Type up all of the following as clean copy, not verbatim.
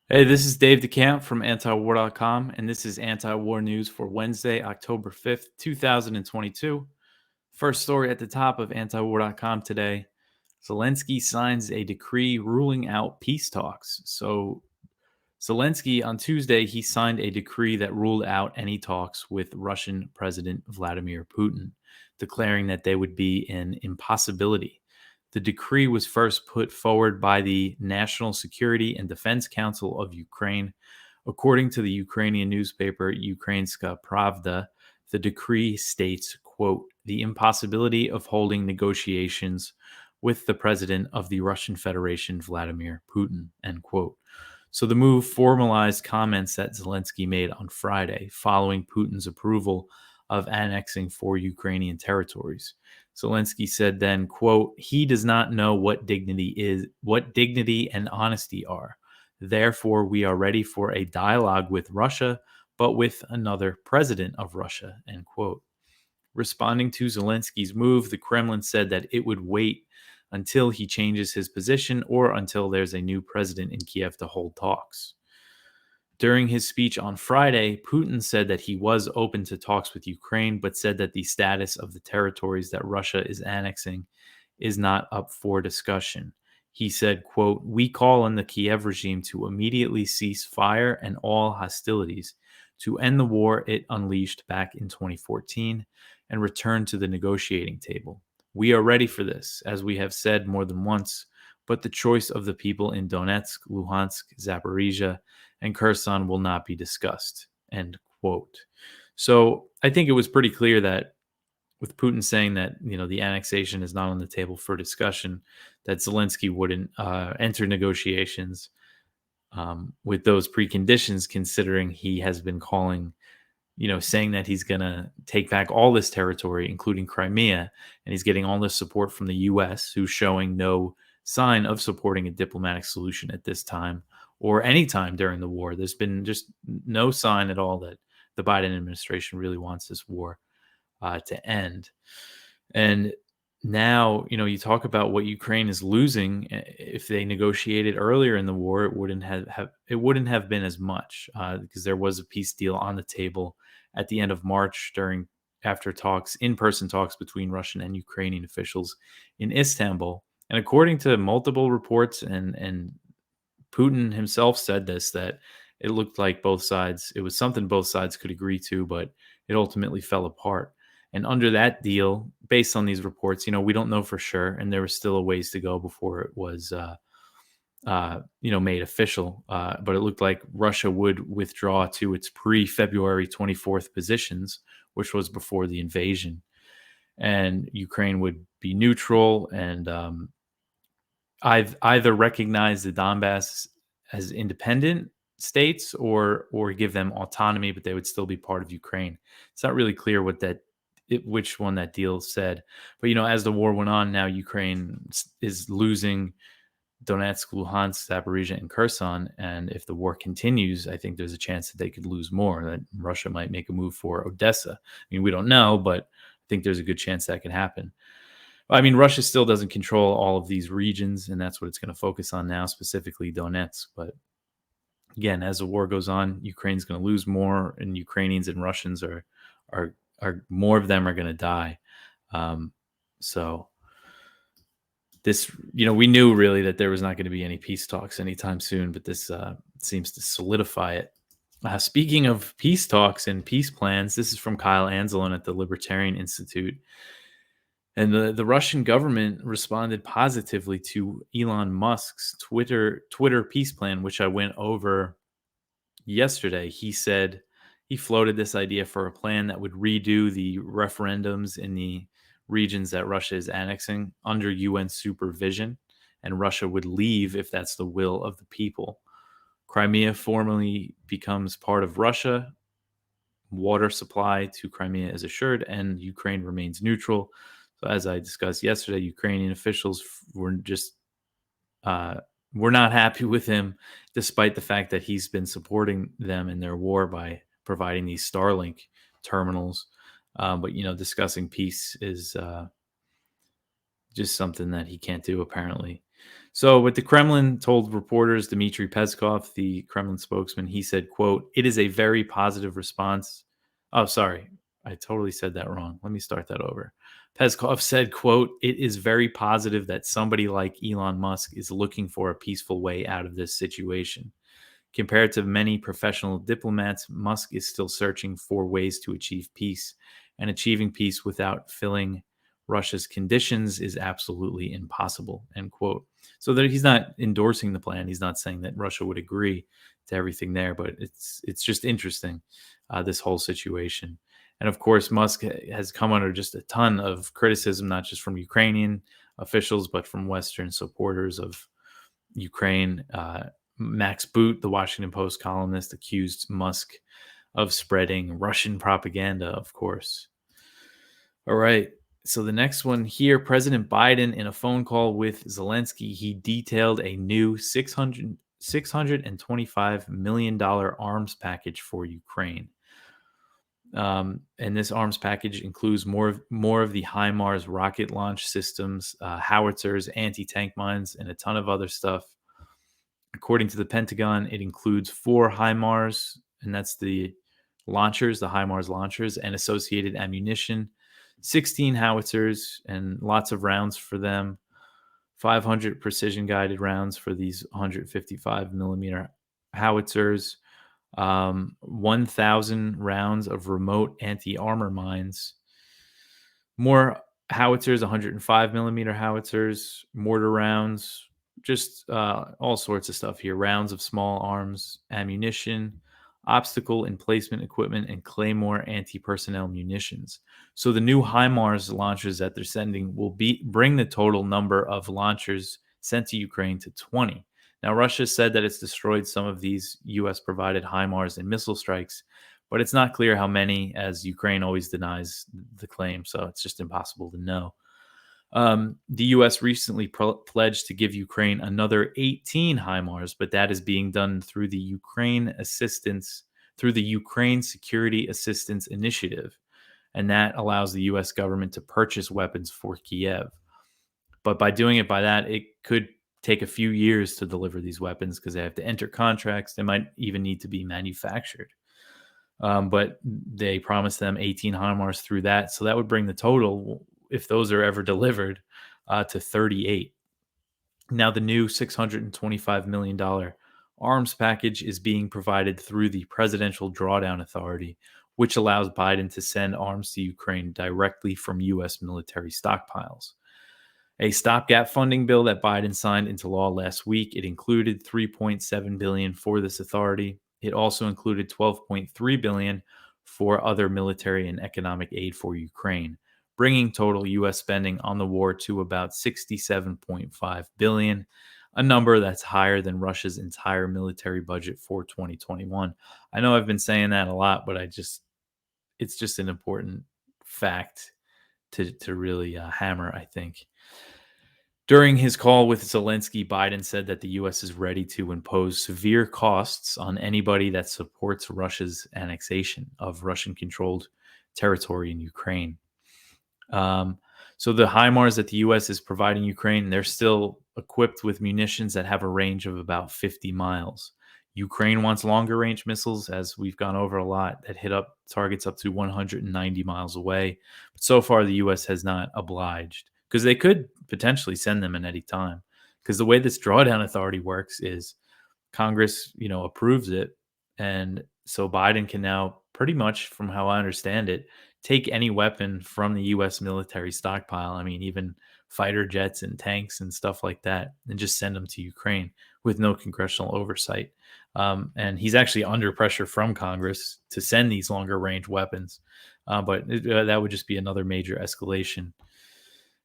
Hey, this is Dave DeCamp from antiwar.com, and this is anti-war news for Wednesday, October 5th, 2022. First story at the top of antiwar.com today. Zelensky signs a decree ruling out peace talks. So Zelensky on Tuesday, he signed a decree that ruled out any talks with Russian President Vladimir Putin, declaring that they would be an impossibility. The decree was first put forward by the National Security and Defense Council of Ukraine. According to the Ukrainian newspaper Ukrainska Pravda, the decree states, quote, the impossibility of holding negotiations with the president of the Russian Federation, Vladimir Putin, end quote. So the move formalized comments that Zelensky made on Friday following Putin's approval of annexing 4 Ukrainian territories. Zelensky said then, quote, he does not know what dignity and honesty are. Therefore, we are ready for a dialogue with Russia, but with another president of Russia, end quote. Responding to Zelensky's move, the Kremlin said that it would wait until he changes his position or until there's a new president in Kiev to hold talks. During his speech on Friday, Putin said that he was open to talks with Ukraine, but said that the status of the territories that Russia is annexing is not up for discussion. He said, quote, we call on the Kiev regime to immediately cease fire and all hostilities, to end the war it unleashed back in 2014, and return to the negotiating table. We are ready for this, as we have said more than once, but the choice of the people in Donetsk, Luhansk, Zaporizhia, and Kurdistan will not be discussed, end quote. So I think it was pretty clear that with Putin saying that the annexation is not on the table for discussion, that Zelensky wouldn't enter negotiations with those preconditions, considering he has been saying that he's going to take back all this territory, including Crimea, and he's getting all this support from the U.S., who's showing no sign of supporting a diplomatic solution at this time or any time during the war. There's been just no sign at all that the Biden administration really wants this war to end. And now, you talk about what Ukraine is losing. If they negotiated earlier in the war, it wouldn't have been as much because there was a peace deal on the table at the end of March after in-person talks between Russian and Ukrainian officials in Istanbul. And according to multiple reports, and Putin himself said this, that it looked like it was something both sides could agree to, but it ultimately fell apart. And under that deal, based on these reports, we don't know for sure, and there was still a ways to go before it was, made official. But it looked like Russia would withdraw to its pre-February 24th positions, which was before the invasion, and Ukraine would be neutral and I've either recognize the Donbass as independent states or give them autonomy, but they would still be part of Ukraine. It's not really clear which one that deal said. But as the war went on, now Ukraine is losing Donetsk, Luhansk, Zaporizhia, and Kherson, and if the war continues, I think there's a chance that they could lose more. That Russia might make a move for Odessa. I mean, we don't know, but I think there's a good chance that could happen. I mean, Russia still doesn't control all of these regions, and that's what it's going to focus on now, specifically Donetsk. But again, as the war goes on, Ukraine's going to lose more, and Ukrainians and Russians are more of them are going to die. So this, we knew really that there was not going to be any peace talks anytime soon, but this seems to solidify it. Speaking of peace talks and peace plans, this is from Kyle Anzelon at the Libertarian Institute. And the Russian government responded positively to Elon Musk's Twitter peace plan, which I went over yesterday. He said he floated this idea for a plan that would redo the referendums in the regions that Russia is annexing under UN supervision, and Russia would leave if that's the will of the people. Crimea formally becomes part of Russia. Water supply to Crimea is assured, and Ukraine remains neutral. So, as I discussed yesterday, Ukrainian officials were not happy with him, despite the fact that he's been supporting them in their war by providing these Starlink terminals. But discussing peace is just something that he can't do, apparently. So, what the Kremlin told reporters, Dmitry Peskov, the Kremlin spokesman, he said, quote, "It is a very positive response." Oh, sorry. I totally said that wrong. Let me start that over. Peskov said, quote, "It is very positive that somebody like Elon Musk is looking for a peaceful way out of this situation. Compared to many professional diplomats, Musk is still searching for ways to achieve peace, and achieving peace without filling Russia's conditions is absolutely impossible." End quote. So that he's not endorsing the plan. He's not saying that Russia would agree to everything there, but it's just interesting, this whole situation. And of course, Musk has come under just a ton of criticism, not just from Ukrainian officials, but from Western supporters of Ukraine. Max Boot, the Washington Post columnist, accused Musk of spreading Russian propaganda, of course. All right. So the next one here, President Biden, in a phone call with Zelensky, he detailed a new $625 million arms package for Ukraine. And this arms package includes more of the HIMARS rocket launch systems, howitzers, anti-tank mines, and a ton of other stuff. According to the Pentagon, it includes 4 HIMARS, and that's the launchers, the HIMARS launchers, and associated ammunition, 16 howitzers, and lots of rounds for them, 500 precision guided rounds for these 155 millimeter howitzers, 1,000 rounds of remote anti armor mines, more howitzers, 105 millimeter howitzers, mortar rounds, just all sorts of stuff here. Rounds of small arms ammunition, obstacle emplacement equipment, and Claymore anti-personnel munitions. So the new HIMARS launchers that they're sending will bring the total number of launchers sent to Ukraine to 20. Now, Russia said that it's destroyed some of these U.S. provided HIMARS in missile strikes, but it's not clear how many, as Ukraine always denies the claim. So it's just impossible to know. The U.S. recently pledged to give Ukraine another 18 HIMARS, but that is being done through the Ukraine Security Assistance Initiative, and that allows the U.S. government to purchase weapons for Kiev. But by doing it by that, it could take a few years to deliver these weapons because they have to enter contracts. They might even need to be manufactured. But they promised them 18 HIMARS through that. So that would bring the total, if those are ever delivered, to 38. Now, the new $625 million arms package is being provided through the Presidential Drawdown Authority, which allows Biden to send arms to Ukraine directly from U.S. military stockpiles. A stopgap funding bill that Biden signed into law last week, it included $3.7 billion for this authority. It also included $12.3 billion for other military and economic aid for Ukraine, bringing total U.S. spending on the war to about $67.5 billion, a number that's higher than Russia's entire military budget for 2021. I know I've been saying that a lot, but it's just an important fact to really hammer, I think. During his call with Zelensky, Biden said that the U.S. is ready to impose severe costs on anybody that supports Russia's annexation of Russian-controlled territory in Ukraine. So the HIMARS that the U.S. is providing Ukraine, they're still equipped with munitions that have a range of about 50 miles. Ukraine wants longer range missiles, as we've gone over a lot, that hit up targets up to 190 miles away. But so far, the U.S. has not obliged, because they could potentially send them at any time. Because the way this drawdown authority works is Congress, approves it. And so Biden can now pretty much, from how I understand it, take any weapon from the U.S. military stockpile. I mean, even fighter jets and tanks and stuff like that, and just send them to Ukraine with no congressional oversight. And he's actually under pressure from Congress to send these longer range weapons. But that would just be another major escalation.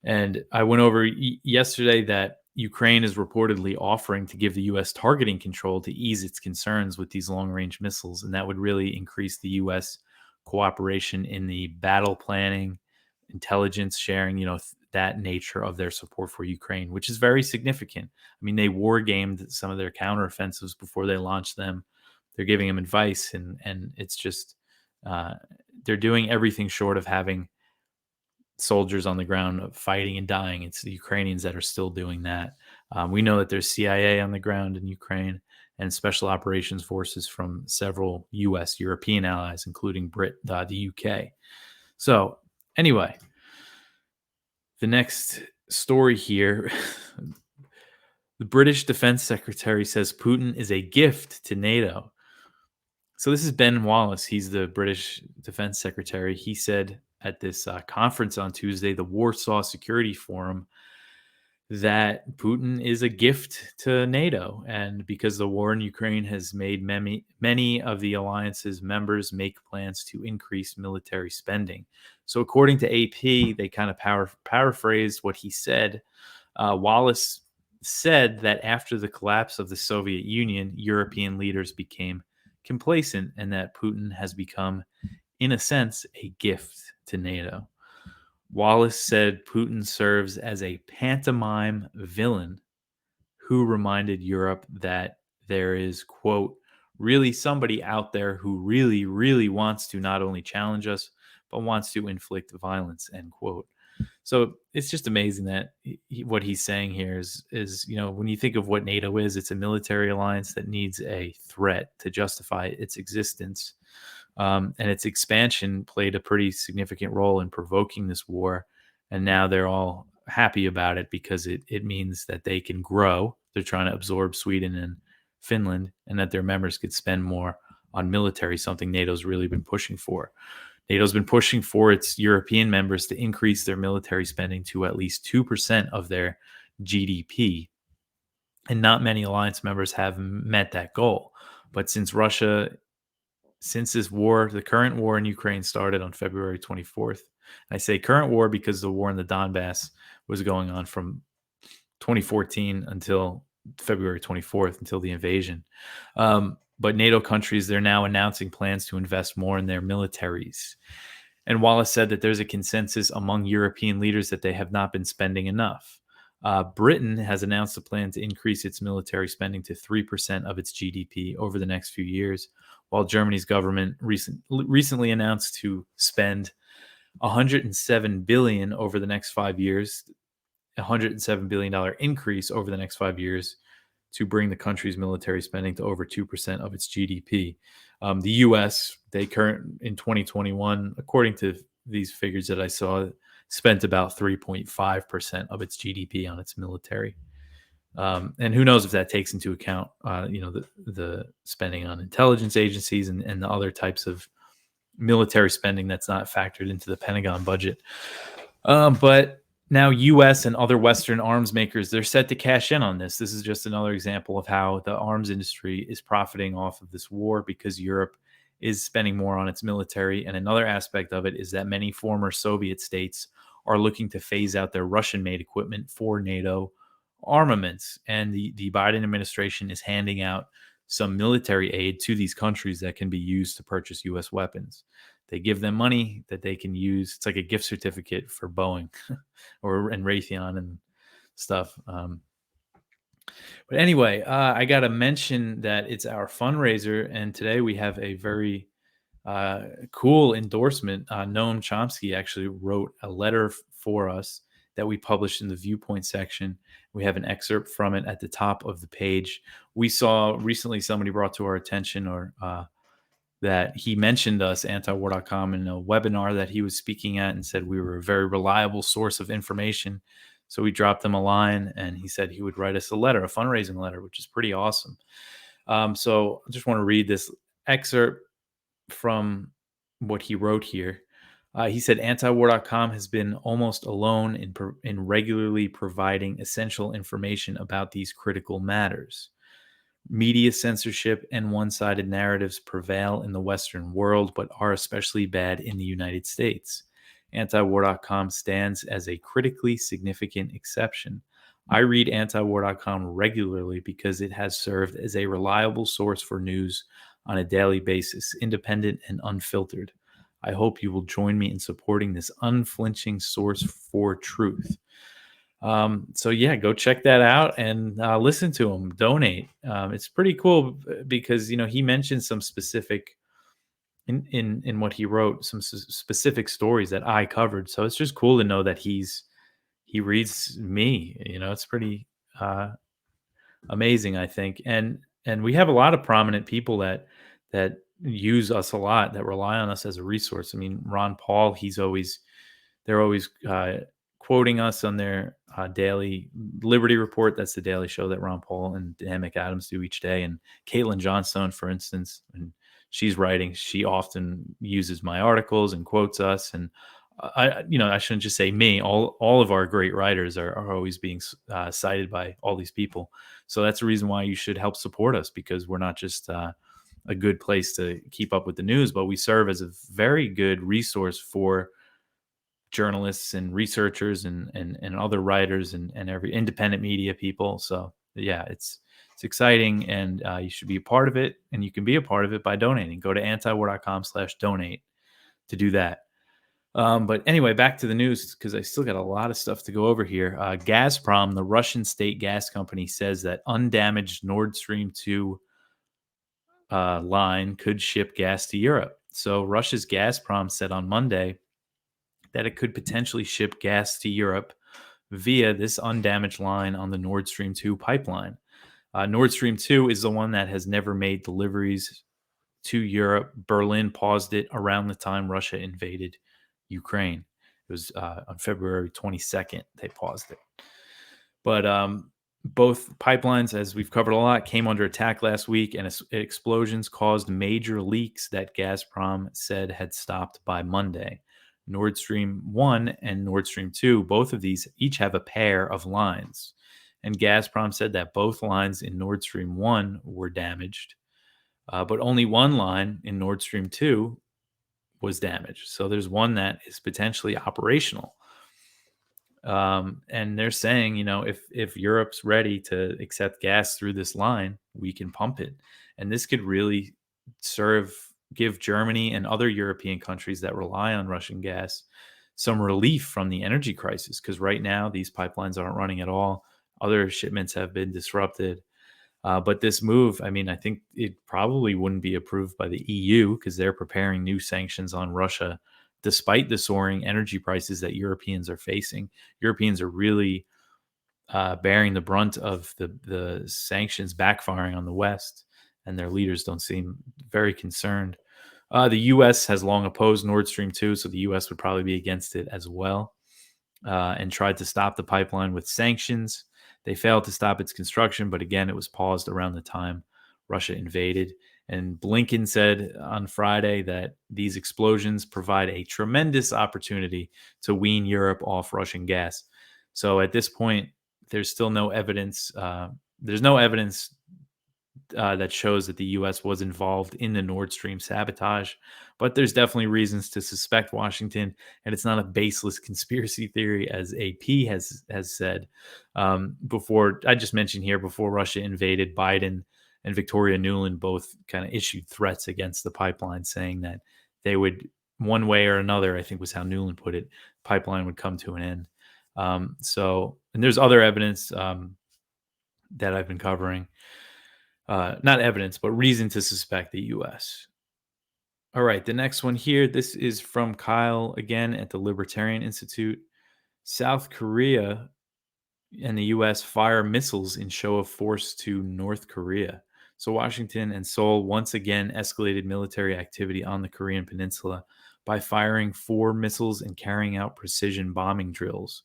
And I went over yesterday that Ukraine is reportedly offering to give the U.S. targeting control to ease its concerns with these long-range missiles, and that would really increase the U.S. cooperation in the battle planning, intelligence sharing, that nature of their support for Ukraine, which is very significant. I mean, they war gamed some of their counteroffensives before they launched them. They're giving them advice, and it's just they're doing everything short of having soldiers on the ground fighting and dying. It's the Ukrainians that are still doing that. We know that there's CIA on the ground in Ukraine and special operations forces from several U.S. European allies, including the UK. So, anyway, the next story here. The British Defense Secretary says Putin is a gift to NATO. So this is Ben Wallace. He's the British Defense Secretary. He said at this conference on Tuesday, the Warsaw Security Forum, that Putin is a gift to NATO. And because the war in Ukraine has made many of the alliance's members make plans to increase military spending. So according to AP, they kind of paraphrased what he said. Wallace said that after the collapse of the Soviet Union, European leaders became complacent and that Putin has become, in a sense, a gift to NATO. Wallace said Putin serves as a pantomime villain who reminded Europe that there is, quote, really somebody out there who really, really wants to not only challenge us, but wants to inflict violence, end quote. So it's just amazing that what he's saying here is, when you think of what NATO is, it's a military alliance that needs a threat to justify its existence. And its expansion played a pretty significant role in provoking this war. And now they're all happy about it because it means that they can grow. They're trying to absorb Sweden and Finland, and that their members could spend more on military, something NATO's really been pushing for. NATO's been pushing for its European members to increase their military spending to at least 2% of their GDP. And not many alliance members have met that goal. But since this war, the current war in Ukraine started on February 24th. I say current war because the war in the Donbass was going on from 2014 until February 24th, until the invasion. But NATO countries, they're now announcing plans to invest more in their militaries. And Wallace said that there's a consensus among European leaders that they have not been spending enough. Britain has announced a plan to increase its military spending to 3% of its GDP over the next few years, while Germany's government recently announced to spend $107 billion over the next 5 years, $107 billion increase over the next 5 years to bring the country's military spending to over 2% of its GDP. The U.S., in 2021, according to these figures that I saw, spent about 3.5% of its GDP on its military. And who knows if that takes into account, the spending on intelligence agencies and the other types of military spending that's not factored into the Pentagon budget. But now U.S. and other Western arms makers, they're set to cash in on this. This is just another example of how the arms industry is profiting off of this war because Europe is spending more on its military. And another aspect of it is that many former Soviet states are looking to phase out their Russian-made equipment for NATO armaments. And the Biden administration is handing out some military aid to these countries that can be used to purchase U.S. weapons. They give them money that they can use. It's like a gift certificate for Boeing and Raytheon and stuff. But anyway, I got to mention that it's our fundraiser, and today we have a very cool endorsement. Noam Chomsky actually wrote a letter for us that we published in the Viewpoint section. We have an excerpt from it at the top of the page. We saw recently somebody brought to our attention that he mentioned us, antiwar.com, in a webinar that he was speaking at and said we were a very reliable source of information. So we dropped him a line and he said he would write us a letter, a fundraising letter, which is pretty awesome. So I just want to read this excerpt from what he wrote here. He said, antiwar.com has been almost alone in regularly providing essential information about these critical matters. Media censorship and one-sided narratives prevail in the Western world, but are especially bad in the United States. Antiwar.com stands as a critically significant exception. I read antiwar.com regularly because it has served as a reliable source for news on a daily basis, independent and unfiltered. I hope you will join me in supporting this unflinching source for truth. So yeah, go check that out and listen to him, donate. It's pretty cool because, he mentioned some specific in what he wrote, some specific stories that I covered. So it's just cool to know that he reads me, it's pretty uh, amazing, I think. And we have a lot of prominent people that use us a lot, that rely on us as a resource. I mean, Ron Paul, they're always quoting us on their daily Liberty Report. That's the daily show that Ron Paul and Dan McAdams do each day. And Caitlin Johnstone, for instance, and she's writing, she often uses my articles and quotes us. And I shouldn't just say me. All of our great writers are always being cited by all these people. So that's the reason why you should help support us, because we're not just a good place to keep up with the news, but we serve as a very good resource for journalists and researchers and other writers and every independent media people. So yeah, it's exciting, and you should be a part of it. And you can be a part of it by donating. Go to antiwar.com/donate to do that. But anyway, back to the news, because I still got a lot of stuff to go over here. Gazprom, the Russian state gas company, says that undamaged Nord Stream 2 line could ship gas to Europe. So Russia's Gazprom said on Monday that it could potentially ship gas to Europe via this undamaged line on the Nord Stream 2 pipeline. Nord Stream 2 is the one that has never made deliveries to Europe. Berlin paused it around the time Russia invaded Ukraine. It was on February 22nd, they paused it. But both pipelines, as we've covered a lot, came under attack last week, and explosions caused major leaks that Gazprom said had stopped by Monday. Nord Stream 1 and Nord Stream 2, both of these each have a pair of lines. And Gazprom said that both lines in Nord Stream 1 were damaged, but only one line in Nord Stream 2 was damaged. So there's one that is potentially operational. And they're saying, if Europe's ready to accept gas through this line, we can pump it. And this could really give Germany and other European countries that rely on Russian gas some relief from the energy crisis, because right now these pipelines aren't running at all. Other shipments have been disrupted. But this move, I mean, I think it probably wouldn't be approved by the EU, because they're preparing new sanctions on Russia, despite the soaring energy prices that Europeans are facing. Europeans are really bearing the brunt of the sanctions backfiring on the West, and their leaders don't seem very concerned. The U.S. has long opposed Nord Stream 2, so the U.S. would probably be against it as well, and tried to stop the pipeline with sanctions. They failed to stop its construction, but again, it was paused around the time Russia invaded. And Blinken said on Friday that these explosions provide a tremendous opportunity to wean Europe off Russian gas. So at this point, there's still no evidence. There's no evidence that shows that the U.S. was involved in the Nord Stream sabotage, but there's definitely reasons to suspect Washington, and it's not a baseless conspiracy theory, as AP has said. Before, I just mentioned here, before Russia invaded, Biden and Victoria Nuland both kind of issued threats against the pipeline, saying that they would, one way or another, I think was how Nuland put it, pipeline would come to an end. And there's other evidence that I've been covering. Not evidence, but reason to suspect the U.S. All right, the next one here. This is from Kyle again at the Libertarian Institute. South Korea and the U.S. fire missiles in show of force to North Korea. So Washington and Seoul once again escalated military activity on the Korean Peninsula by firing 4 missiles and carrying out precision bombing drills.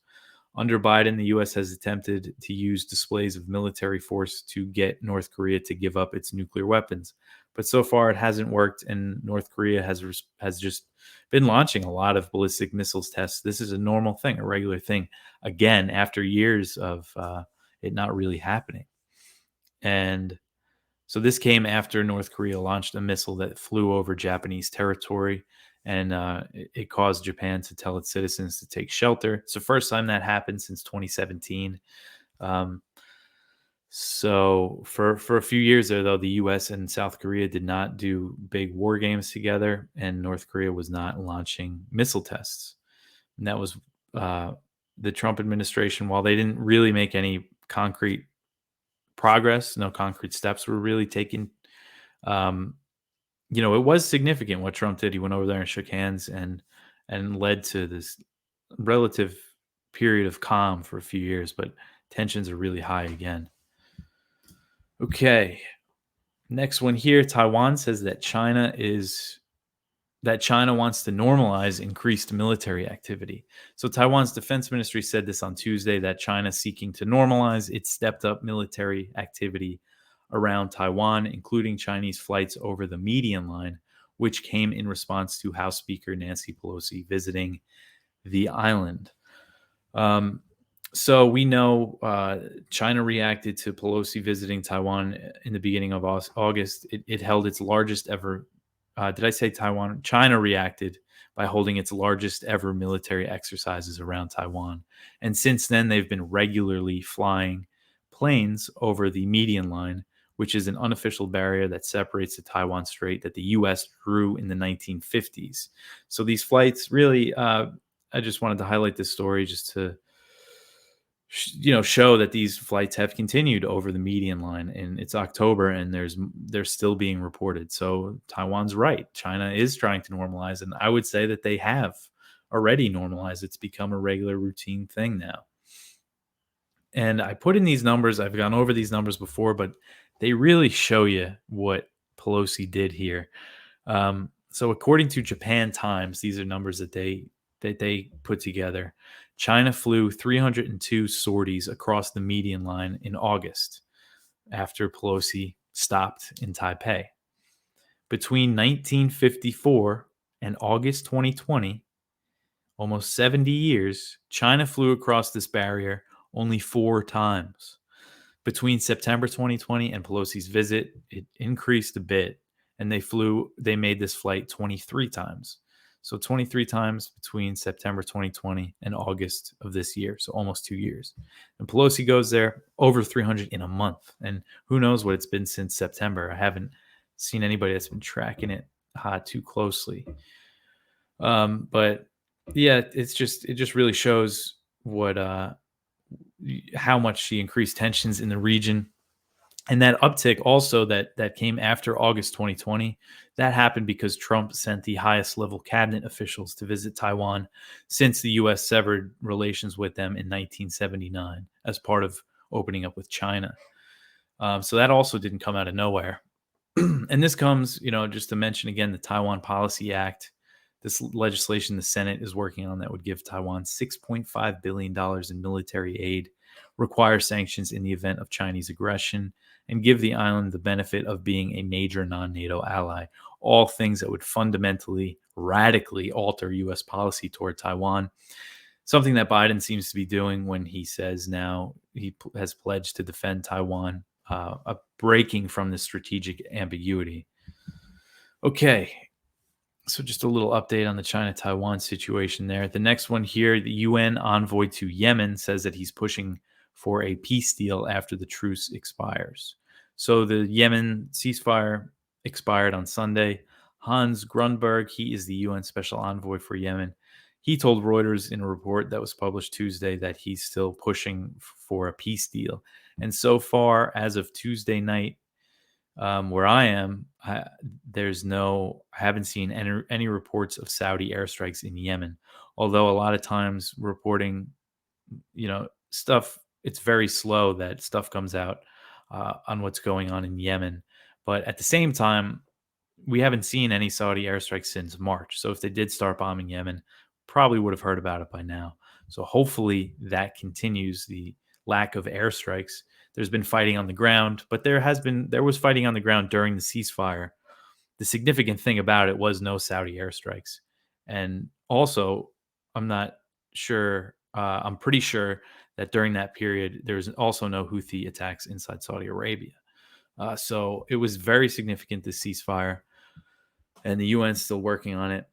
Under Biden, the U.S. has attempted to use displays of military force to get North Korea to give up its nuclear weapons. But so far, it hasn't worked, and North Korea has just been launching a lot of ballistic missiles tests. This is a normal thing, a regular thing, again, after years of it not really happening. And so this came after North Korea launched a missile that flew over Japanese territory, and it caused Japan to tell its citizens to take shelter. It's the first time that happened since 2017. So for a few years there, though, the U.S. and South Korea did not do big war games together, and North Korea was not launching missile tests. And that was the Trump administration. While they didn't really make any concrete progress, no concrete steps were really taken. It was significant what Trump did. He went over there and shook hands and led to this relative period of calm for a few years. But tensions are really high again. Okay, next one here. Taiwan says that China wants to normalize increased military activity. So Taiwan's defense ministry said this on Tuesday, that China is seeking to normalize its stepped up military activity around Taiwan, including Chinese flights over the median line, which came in response to House Speaker Nancy Pelosi visiting the island. So we know China reacted to Pelosi visiting Taiwan in the beginning of August. It held its largest ever. Did I say Taiwan? China reacted by holding its largest ever military exercises around Taiwan. And since then, they've been regularly flying planes over the median line, which is an unofficial barrier that separates the Taiwan Strait that the U.S. drew in the 1950s. So these flights really, I just wanted to highlight this story just to show that these flights have continued over the median line, and it's October and they're still being reported. So Taiwan's right. China is trying to normalize, and I would say that they have already normalized. It's become a regular routine thing now. And I put in these numbers. I've gone over these numbers before, but they really show you what Pelosi did here. So according to Japan Times, these are numbers that they put together. China flew 302 sorties across the median line in August after Pelosi stopped in Taipei. Between 1954 and August 2020, almost 70 years, China flew across this barrier only 4 times. Between September 2020 and Pelosi's visit, it increased a bit, and they made this flight 23 times. So 23 times between September 2020 and August of this year, so almost 2 years. And Pelosi goes there over 300 in a month. And who knows what it's been since September. I haven't seen anybody that's been tracking it too closely. But yeah, it just really shows what how much she increased tensions in the region. And that uptick also that came after August 2020, that happened because Trump sent the highest level cabinet officials to visit Taiwan since the U.S. severed relations with them in 1979 as part of opening up with China. So that also didn't come out of nowhere. And this comes, just to mention again, the Taiwan Policy Act, this legislation the Senate is working on that would give Taiwan $6.5 billion in military aid, require sanctions in the event of Chinese aggression, and give the island the benefit of being a major non-NATO ally. All things that would fundamentally, radically alter U.S. policy toward Taiwan. Something that Biden seems to be doing when he says now he has pledged to defend Taiwan, a breaking from the strategic ambiguity. Okay. So just a little update on the China-Taiwan situation there. The next one here, the UN envoy to Yemen says that he's pushing for a peace deal after the truce expires. So the Yemen ceasefire expired on Sunday. Hans Grundberg, he is the UN special envoy for Yemen. He told Reuters in a report that was published Tuesday that he's still pushing for a peace deal. And so far, as of Tuesday night, where I am, I haven't seen any reports of Saudi airstrikes in Yemen. Although a lot of times reporting, stuff, it's very slow that stuff comes out on what's going on in Yemen. But at the same time, we haven't seen any Saudi airstrikes since March. So if they did start bombing Yemen, probably would have heard about it by now. So hopefully that continues, the lack of airstrikes. There's been fighting on the ground, but there was fighting on the ground during the ceasefire. The significant thing about it was no Saudi airstrikes. And also, I'm not sure, I'm pretty sure that during that period, there's also no Houthi attacks inside Saudi Arabia. So it was very significant, this ceasefire, and the UN's still working on it.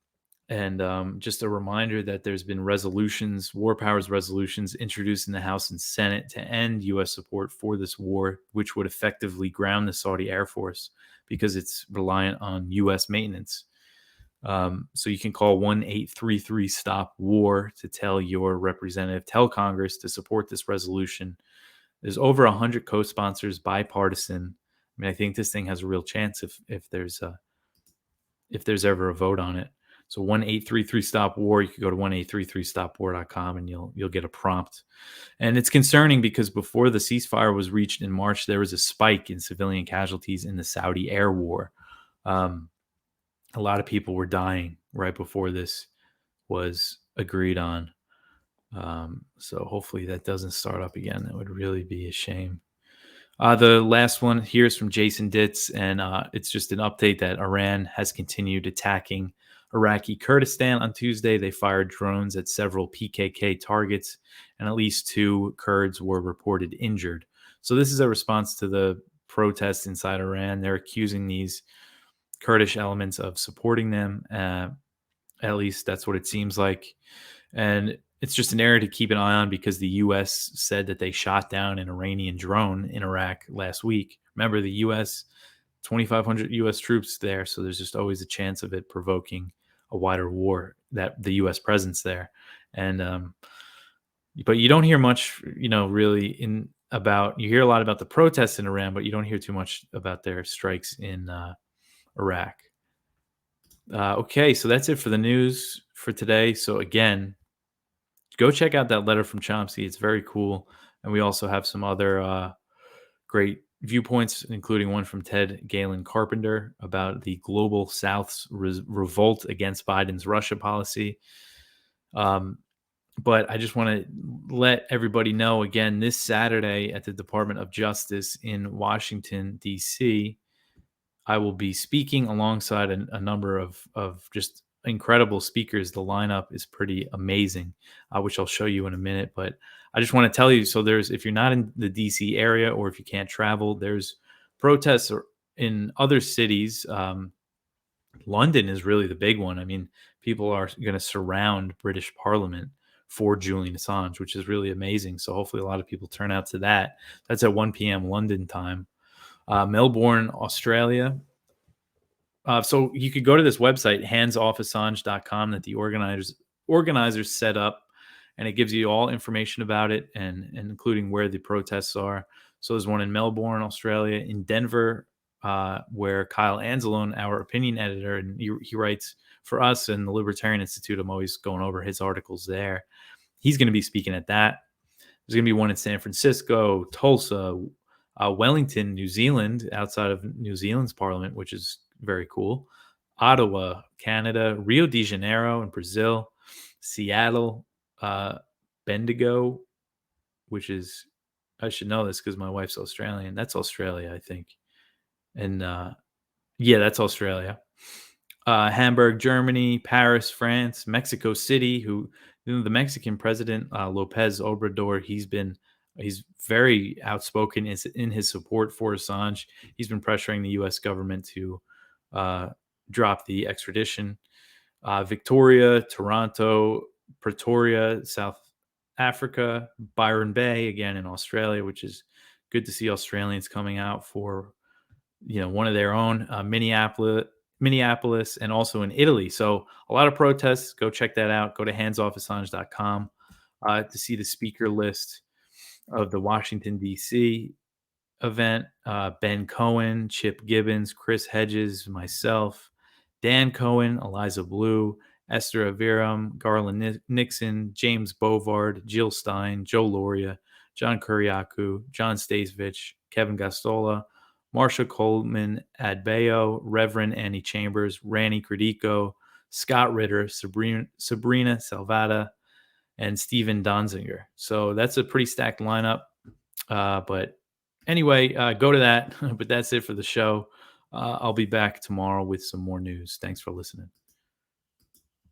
And just a reminder that there's been war powers resolutions introduced in the House and Senate to end U.S. support for this war, which would effectively ground the Saudi Air Force because it's reliant on U.S. maintenance. So you can call 1-833-STOP-WAR to tell your representative, tell Congress to support this resolution. There's over 100 co-sponsors, bipartisan. I mean, I think this thing has a real chance if there's ever a vote on it. So 1-833-STOP-WAR. You can go to 1-833-STOP-WAR.com and you'll get a prompt. And it's concerning because before the ceasefire was reached in March, there was a spike in civilian casualties in the Saudi air war. A lot of people were dying right before this was agreed on. So hopefully that doesn't start up again. That would really be a shame. The last one here is from Jason Ditz, and it's just an update that Iran has continued attacking Iraqi Kurdistan. On Tuesday, they fired drones at several PKK targets, and at least 2 Kurds were reported injured. So this is a response to the protests inside Iran. They're accusing these Kurdish elements of supporting them. At least that's what it seems like. And it's just an area to keep an eye on because the U.S. said that they shot down an Iranian drone in Iraq last week. Remember, the U.S., 2,500 U.S. troops there, so there's just always a chance of it provoking a wider war, that the U.S. presence there. And but you don't hear much, really you hear a lot about the protests in Iran, but you don't hear too much about their strikes in Iraq. Okay, so that's it for the news for today. So again, go check out that letter from Chomsky. It's very cool. And we also have some other great viewpoints, including one from Ted Galen Carpenter about the global South's revolt against Biden's Russia policy. But I just want to let everybody know again, this Saturday at the Department of Justice in Washington, D.C., I will be speaking alongside a number of just incredible speakers. The lineup is pretty amazing, which I'll show you in a minute. But I just want to tell you, so if you're not in the DC area or if you can't travel, there's protests in other cities. London is really the big one. I mean, people are going to surround British Parliament for Julian Assange, which is really amazing. So hopefully a lot of people turn out to that. That's at 1 p.m. London time. Melbourne, Australia. So you could go to this website, handsoffasange.com, that the organizers set up, and it gives you all information about it and including where the protests are. So there's one in Melbourne, Australia, in Denver, where Kyle Anzalone, our opinion editor, and he writes for us and the Libertarian Institute. I'm always going over his articles there. He's going to be speaking at that. There's going to be one in San Francisco, Tulsa, Wellington, New Zealand, outside of New Zealand's parliament, which is very cool. Ottawa, Canada, Rio de Janeiro in Brazil, Seattle, Bendigo, which is, I should know this because my wife's Australian. That's Australia, I think. And yeah, that's Australia. Hamburg, Germany, Paris, France, Mexico City, the Mexican president, Lopez Obrador, he's very outspoken in his support for Assange. He's been pressuring the U.S. government to drop the extradition. Victoria, Toronto, Pretoria, South Africa, Byron Bay, again in Australia, which is good to see Australians coming out for one of their own. Minneapolis, and also in Italy. So a lot of protests. Go check that out. Go to handsoffasange.com to see the speaker list of the Washington, D.C. event. Ben Cohen, Chip Gibbons, Chris Hedges, myself, Dan Cohen, Eliza Blue, Esther Aviram, Garland Nixon, James Bovard, Jill Stein, Joe Loria, John Kuriakou, John Stasevich, Kevin Gastola, Marsha Coleman Adbeo, Reverend Annie Chambers, Randy Credico, Scott Ritter, Sabrina Salvata, and Steven Donziger. So that's a pretty stacked lineup. But anyway, go to that. But that's it for the show. I'll be back tomorrow with some more news. Thanks for listening.